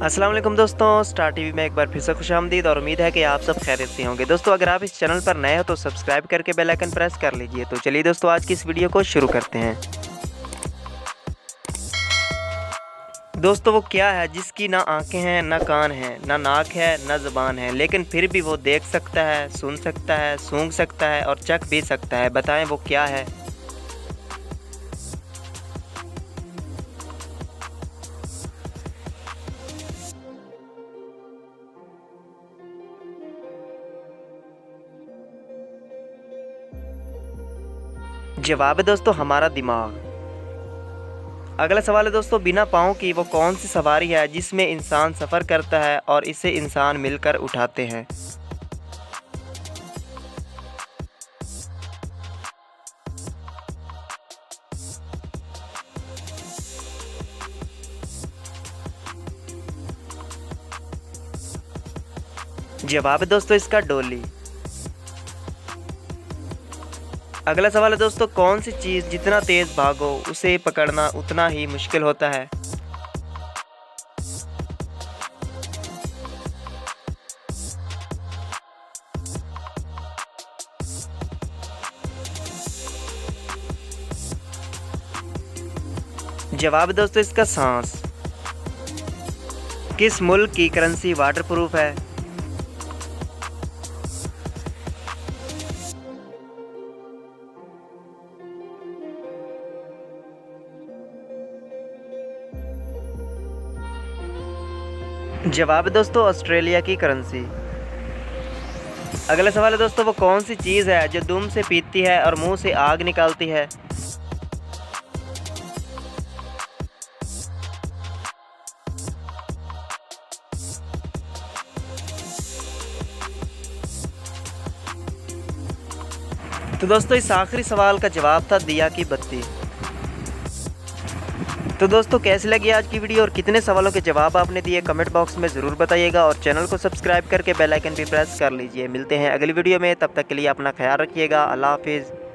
अस्सलाम वालेकुम दोस्तों, स्टार टीवी में एक बार फिर से खुशामदीद और उम्मीद है कि आप सब खैरियत से होंगे। दोस्तों अगर आप इस चैनल पर नए हो तो सब्सक्राइब करके बेल आइकन प्रेस कर लीजिए। तो चलिए दोस्तों आज की इस वीडियो को शुरू करते हैं। दोस्तों वो क्या है जिसकी ना आंखें हैं, ना कान हैं, ना नाक है, ना ज़ुबान है, लेकिन फिर भी वो देख सकता है, सुन सकता है, सूंघ सकता है और चख भी सकता है। बताएं वो क्या है। जवाब है दोस्तों हमारा दिमाग। अगला सवाल है दोस्तों, बिना पाँव की वो कौन सी सवारी है जिसमें इंसान सफ़र करता है और इसे इंसान मिलकर उठाते हैं। जवाब है दोस्तों इसका डोली। अगला सवाल है दोस्तों, कौन सी चीज़ जितना तेज़ भागो उसे पकड़ना उतना ही मुश्किल होता है। जवाब है दोस्तों इसका सांस। किस मुल्क की करेंसी वाटरप्रूफ है। जवाब है दोस्तों ऑस्ट्रेलिया की करेंसी। अगला सवाल है दोस्तों, वो कौन सी चीज़ है जो दुम से पीतती है और मुंह से आग निकालती है। तो दोस्तों इस आखिरी सवाल का जवाब था दिया की बत्ती। तो दोस्तों कैसी लगी आज की वीडियो और कितने सवालों के जवाब आपने दिए कमेंट बॉक्स में ज़रूर बताइएगा और चैनल को सब्सक्राइब करके बेल आइकन भी प्रेस कर लीजिए। मिलते हैं अगली वीडियो में, तब तक के लिए अपना ख्याल रखिएगा। अल्लाह हाफिज़।